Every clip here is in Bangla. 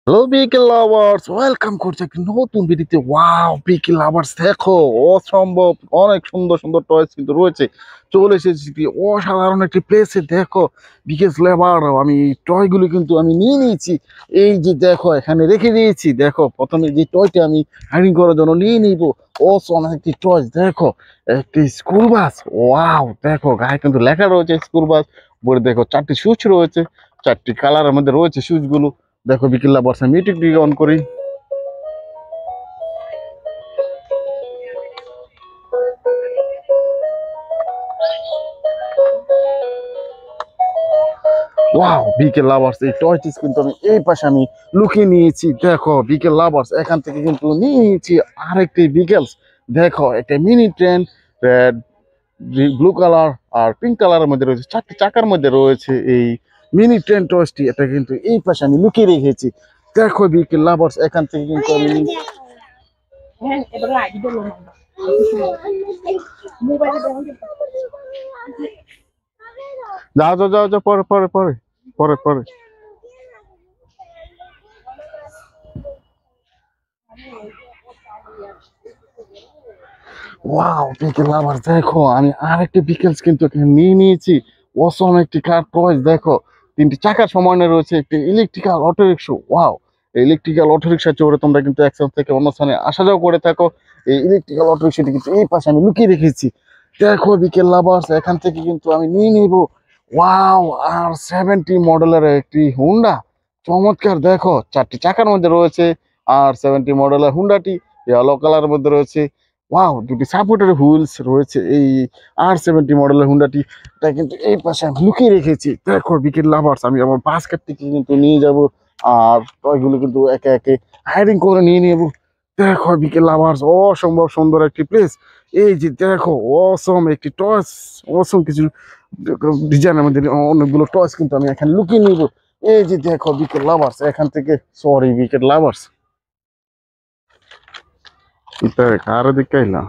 হ্যালো বিকেল লাভার্স, ওয়েলকাম করছে একটি নতুন ভিডিওতে। ওয়াও বিকেল লাভার্স, দেখো অসম্ভব অনেক সুন্দর সুন্দর টয়েস কিন্তু রয়েছে। চলে এসেছি একটি অসাধারণ একটি প্লেসে। দেখো বিকেল লাভার, আমি এই টয়গুলো কিন্তু আমি নিয়ে নিয়েছি। এই যে দেখো এখানে রেখে দিয়েছি। দেখো প্রথমে যে টয়টা আমি হাইডিং করার জন্য নিয়ে নিব, অসম একটি টয়। দেখো একটি স্কুল বাস। ওয়াও দেখো গায়ে কিন্তু লেখা রয়েছে স্কুল বাস। উপরে দেখো চারটি সুইচ রয়েছে, চারটি কালারের মধ্যে রয়েছে সুইচগুলো। দেখো বিকেল্লা বর্ষা মিউটিক দিয়ে অন করি। ওয়াও বিকেল লাভার্স, এই টয়টিস কিন্তু আমি এই পাশে আমি লুকিয়ে নিয়েছি। দেখো বিকেল লাভার্স, এখান থেকে কিন্তু নিয়ে নিয়েছি আরেকটি বিকেলস। দেখো একটা mini train, red, blue colour আর পিঙ্ক কালারের মধ্যে রয়েছে, চারটি চাকার মধ্যে রয়েছে এই মিনি ট্রেন টয়সটি। এটা কিন্তু এই পাশে আমি লুকিয়ে রেখেছি। দেখো বিকেল লাভার্স, এখান থেকে কিন্তু আমি যাও যাও যাও যাও, পরে পরে পরে পরে পরে। ওয়াও বিকেল আবার দেখো আমি আরেকটি বিকেলস কিন্তু এখানে নিয়ে নিয়েছি। অসম একটি কার টয়েস। দেখো তিনটি চাকার সমানে রয়েছে একটি electrical auto rickshaw. Wow, electrical auto rickshaw চড়ে তোমরা কিন্তু এক স্থান থেকে অন্য স্থানে আসা যাওয়া করে থাকো। এই ইলেকট্রিক্যাল অটো রিক্সাটি কিন্তু এই পাশে আমি লুকিয়ে রেখেছি। দেখো বিকেল লাভার্স, এখান থেকে কিন্তু আমি নিয়ে নিব ওয়াও R70 মডেলের একটি হুন্ডা। চমৎকার, দেখো চারটি চাকার মধ্যে রয়েছে R70 মডেলের হুন্ডাটি। ইয়েলো কালারের মধ্যে রয়েছে। ওয়াও, দুটি সাপোর্টের হুইলস রয়েছে এই R70 মডেলের হুন্ডাটি। এটা কিন্তু এই পাশে আমি লুকিয়ে রেখেছি। দেখো বিকেল লাভার্স, আমি আমার বাস্কেট থেকে কিন্তু নিয়ে যাব আর টয়গুলো কিন্তু একে একে হাইডিং করে নিয়ে নেব। দেখো বিকেল লাভার্স, অসম্ভব সুন্দর একটি প্লেস। এই যে দেখো অসম একটি টয়স, অসম কিছু ডিজাইনের মধ্যে অনেকগুলো টয়স কিন্তু আমি এখানে লুকিয়ে নিব। এই যে দেখো বিকেল লাভার্স, এখান থেকে সরি বিকেল লাভার্স, এটা কারো দিকে এলাম।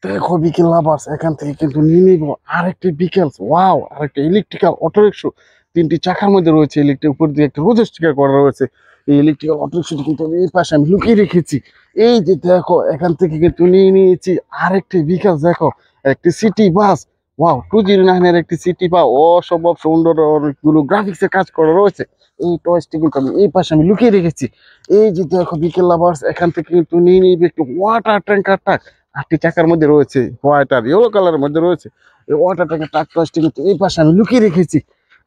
দেখো বিকেল লাভার্স, এখান থেকে কিন্তু নিয়ে নিব আরেকটি বিকেলস। ওয়াও, আরেকটা ইলেকট্রিক্যাল অটো রিক্সা। তিনটি চাকার মধ্যে রয়েছে, ইলেকট্রিক উপর দিয়ে একটা রোজ স্টিকার করা রয়েছে। এই ইলেকট্রিক্যাল অটো রিক্সাটি কিন্তু আমি এই পাশে আমি লুকিয়ে রেখেছি। এই যে দেখো এখান থেকে কিন্তু নিয়ে নিয়েছি আরেকটি বিকেলস। দেখো একটি সিটি বাস। ওয়াও 209 এর একটি সিটি বা অসম্ভব সুন্দর অনেকগুলো গ্রাফিক্স এর কাজ করা রয়েছে। এই টয়েসটি কিন্তু আমি এই পাশে আমি লুকিয়ে রেখেছি। এই যে দেখো বিকেল লাভার্স, এখান থেকে কিন্তু নিয়ে নিবে একটু ওয়াটার ট্যাঙ্কার ট্রাক। আটটি চাকার মধ্যে রয়েছে, হোয়াইট আর ইয়েলো কালারের মধ্যে রয়েছে। এই ওয়াটার ট্যাঙ্কের ট্রাক টয়েসটি কিন্তু এই পাশে আমি লুকিয়ে রেখেছি।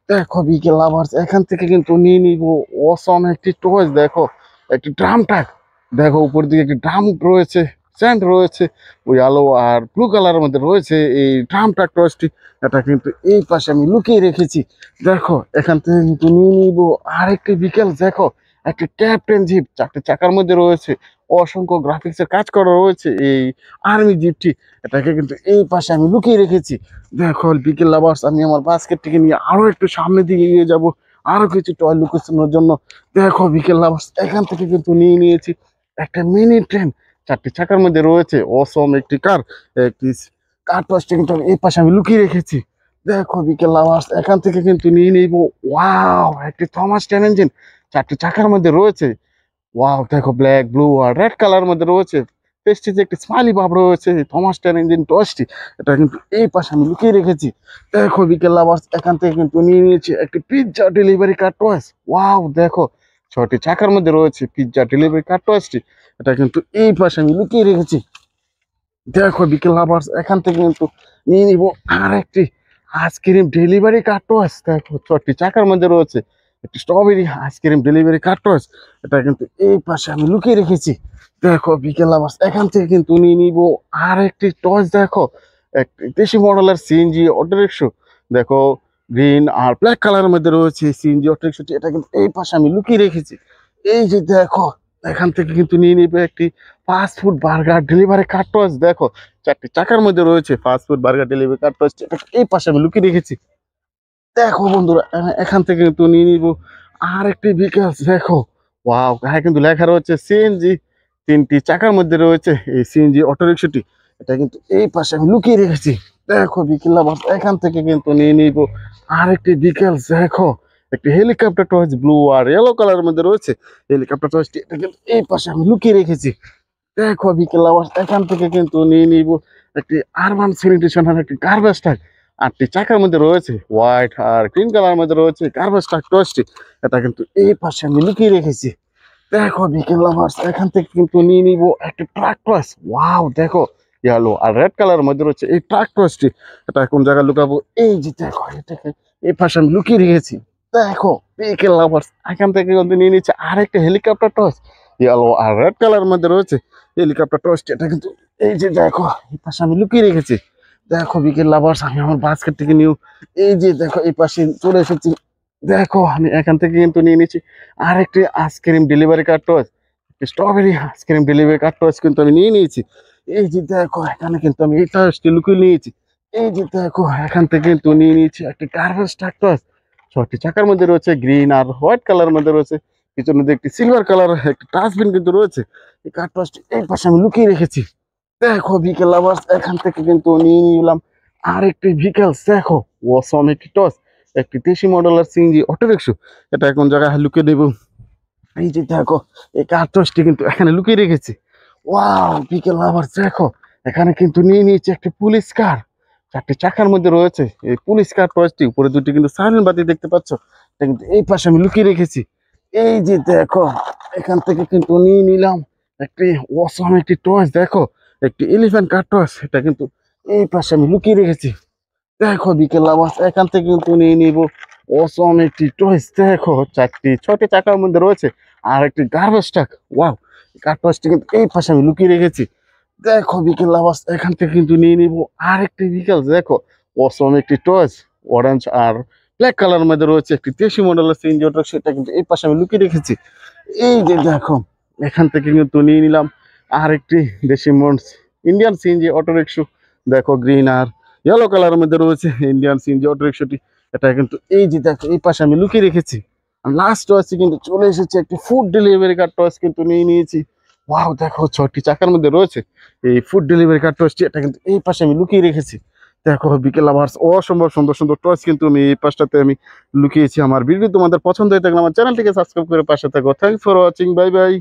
দেখো বিকেল লাভার্স, এখান থেকে কিন্তু নিয়ে নিব অসম একটি টয়েস। দেখো একটি ড্রাম ট্রাক। দেখো উপর দিকে একটি ড্রাম রয়েছে, স্যান্ড রয়েছে, ওই আলো আর ব্লু কালারের মধ্যে রয়েছে এই ড্রাম ট্রাক টয়েসটি। এটা কিন্তু এই পাশে আমি লুকিয়ে রেখেছি। দেখো এখান থেকে কিন্তু নিয়ে নিব আরেকটি বিকেল। দেখো একটি ক্যাপ্টেন জিপ, চারটি চাকার মধ্যে রয়েছে, অসংখ্য গ্রাফিক্স এর কাজ করা রয়েছে এই আর্মি জিপটি। এটাকে কিন্তু এই পাশে আমি লুকিয়ে রেখেছি। দেখো বিকেল লাভার্স, আমি আমার বাস্কেট থেকে নিয়ে আরো একটু সামনের দিকে এগিয়ে যাব আরো কিছু টয় লুকেশনের জন্য। দেখো বিকেল লাভার্স, এখান থেকে কিন্তু নিয়ে নিয়েছি একটা মিনি ট্রেন, চারটি চাকার মধ্যে রয়েছে, অসম একটি কার। একটি কার টয়সটি কিন্তু এই পাশে আমি লুকিয়ে রেখেছি। দেখো বিকেল লাভার্স, এখান থেকে কিন্তু নিয়ে নিব ওয়াও একটি থমাস ট্রেন ইঞ্জিন, চারটি চাকার মধ্যে রয়েছে। ওয়াও দেখো ব্ল্যাক, ব্লু আর রেড কালার মধ্যে রয়েছে। পেস্টিতে একটি স্মাইলি ভাব রয়েছে থমাস টেন ইঞ্জিন টসটি। এটা কিন্তু এই পাশে আমি লুকিয়ে রেখেছি। দেখো বিকেল লাভার্স, এখান থেকে কিন্তু নিয়ে নিয়েছি একটি পিৎজা ডেলিভারি কার টয়েস। ওয়াও দেখো ছয়টি চাকার মধ্যে রয়েছে পিৎজা ডেলিভারি কার টয়েসটি। এটা কিন্তু এই পাশে আমি লুকিয়ে রেখেছি। দেখো বিকেল লাভার্স, এখান থেকে কিন্তু নিয়ে নিব আর একটি আইসক্রিম ডেলিভারি কার টয়েস। দেখো ছয়টি চাকার মধ্যে রয়েছে একটি স্ট্রবেরি আইসক্রিম ডেলিভারি কার টয়েস। এটা কিন্তু এই পাশে আমি লুকিয়ে রেখেছি। দেখো বিকেল লাভার্স, এখান থেকে কিন্তু নিয়ে নিব আর একটি টয়েস। দেখো একটি দেশি মডেলের সিএনজি অটো রিক্সা। দেখো গ্রিন আর ব্ল্যাক কালারের মধ্যে রয়েছে সিএনজি অটো রিক্সাটি। এটা কিন্তু এই পাশে আমি লুকিয়ে রেখেছি। এই যে দেখো, এখান থেকে কিন্তু নিয়ে নিবে একটি ফাস্ট ফুড বার্গার ডেলিভারি কার্টওয়াচ। দেখো, 4টি চাকার মধ্যে রয়েছে ফাস্ট ফুড বার্গার ডেলিভারি কার্টওয়াচ। এটা এই পাশে আমি লুকিয়ে রেখেছি। দেখো বন্ধুরা, এখান থেকে কিন্তু নিয়ে নিবো আর একটি বিকাশ। দেখো, ওয়াও, গায়ে কিন্তু লেখা রয়েছে সিএনজি। 3টি চাকার মধ্যে রয়েছে এই সিএনজি অটো রিক্সাটি। এটা কিন্তু এই পাশে আমি লুকিয়ে রেখেছি। দেখো বিকেল আবার এখান থেকে কিন্তু নিয়ে নিবো আর একটি বিকেল। দেখো, একটি হেলিকপ্টার টয়েস ব্লু আর ইয়েলো কালারের মধ্যে রয়েছে হেলিকপ্টার টয়েসটি। এটা কিন্তু এই পাশে আমি লুকিয়ে রেখেছি। দেখো বিকেল আবার এখান থেকে কিন্তু নিয়ে নিব একটি আরবান স্যানিটেশন আর একটি গার্বেজ ট্রাক। 8টি চাকার মধ্যে রয়েছে হোয়াইট আর গ্রিন কালার মধ্যে রয়েছে গার্বেজ ট্রাক টয়েসটি। এটা কিন্তু এই পাশে আমি লুকিয়ে রেখেছি। দেখো বিকেল লাভার্স এখান থেকে কিন্তু নিয়ে নিব একটা ট্রাক টয়েস। ওয়াও, দেখো, ইয়েলো আর রেড কালারের মধ্যে রয়েছে এই ট্রাক টয়েসটি। এটা কোন জায়গায় লুকাবো? এই যে দেখো, এটাকে এই পাশে আমি লুকিয়ে রেখেছি। দেখো বিকেল লাভার্স এখান থেকে কিন্তু নিয়ে নিচ্ছে আরেকটা হেলিকপ্টার টয়েস। ইয়েলো আর রেড কালারের মধ্যে রয়েছে হেলিকপ্টার টয়েসটি। এটা কিন্তু এই যে দেখো, এই পাশে আমি লুকিয়ে রেখেছি। দেখো বিকেল লাভার্স আমি আমার বাস্কেট থেকে নিউ এই যে দেখো এই পাশে চলে এসেছি। দেখো আমি এখান থেকে কিন্তু নিয়ে নিচ্ছি আরেকটি ice cream delivery cart watch. Strawberry ice cream delivery cart watch কিন্তু আমি নিয়ে নিয়েছি। এই যে দেখো, এখানে কিন্তু আমি এটা লুকিয়ে নিয়েছি। এই যে দেখো, এখান থেকে কিন্তু নিয়ে নিয়েছি একটি গার্বেজ কার্টওয়াচ। 6টি চাকার মধ্যে রয়েছে গ্রিন আর হোয়াইট কালারের মধ্যে রয়েছে। পিছনে দিয়ে একটি সিলভার কালার একটি ডাস্টবিন কিন্তু রয়েছে। এই কার্টওয়াচটি এই পাশে আমি লুকিয়ে রেখেছি। দেখো বিকেল আবার এখান থেকে কিন্তু নিয়ে নিলাম আরেকটি ভিকেলস। দেখো, ওয়াসম একটি টস, একটি দেশি মডেলের সিএনজি অটো রিক্সা। এটা এখন জায়গায় লুকিয়ে দেবো। এই যে দেখো, এই কার্টসটি কিন্তু এখানে লুকিয়ে রেখেছি। ওয়াও বিকেল আবার দেখো, এখানে কিন্তু নিয়ে নিয়েছি একটি পুলিশ কার। 4টি চাকার মধ্যে রয়েছে এই পুলিশ কার টসটি। উপরে দুটি কিন্তু সাইলেন্ট বাতি দেখতে পাচ্ছ। এটা কিন্তু এই পাশে আমি লুকিয়ে রেখেছি। এই যে দেখো, এখান থেকে কিন্তু নিয়ে নিলাম একটি অসম একটি টয়েস। দেখো, একটি এলিফ্যান্ট কার টয়েস। এটা কিন্তু এই পাশে আমি লুকিয়ে রেখেছি। দেখো বিকেল আবাস এখান থেকে কিন্তু নিয়ে নিব অসম একটি টয়েস। দেখো, 6টি চাকার মধ্যে রয়েছে আর একটি গার্বেজ ট্রাক। ওয়াও, গার্বেজটি কিন্তু এই পাশে আমি লুকিয়ে রেখেছি। দেখো বিকেল আবাস এখান থেকে কিন্তু নিয়ে নিব আর একটি বিকেল। দেখো, অসম একটি টয়েস অরেঞ্জ আর ব্ল্যাক কালারের মধ্যে রয়েছে একটি দেশি মডেলের সিএনজি অটো। সেটা কিন্তু এই পাশে আমি লুকিয়ে রেখেছি। এই যে দেখো, এখান থেকে কিন্তু নিয়ে নিলাম আর একটি দেশি ইন্ডিয়ান সিএনজি অটো রিক্সা। দেখো, গ্রিন আর ইয়েলো কালারের মধ্যে রয়েছে ইন্ডিয়ান সিএনজি অটো রিক্সাটি। এটা কিন্তু এই যে দেখো, এই পাশে আমি লুকিয়ে রেখেছি। লাস্ট টয়েসে কিন্তু চলে এসেছে একটি ফুড ডেলিভারি কার টয়েস কিন্তু নিয়ে নিয়েছি। ওয়াও, দেখো 6টি চাকার মধ্যে রয়েছে এই ফুড ডেলিভারি কার টয়েসটি। এটা কিন্তু এই পাশে আমি লুকিয়ে রেখেছি। দেখো বিকেল আবার অসম্ভব সুন্দর সুন্দর টয়েস কিন্তু আমি এই পাশটাতে আমি লুকিয়েছি। আমার ভিডিও তোমাদের পছন্দ হয়ে থাকলে আমার চ্যানেলটিকে সাবস্ক্রাইব করে পাশে থাকো। Thanks for watching, bye bye.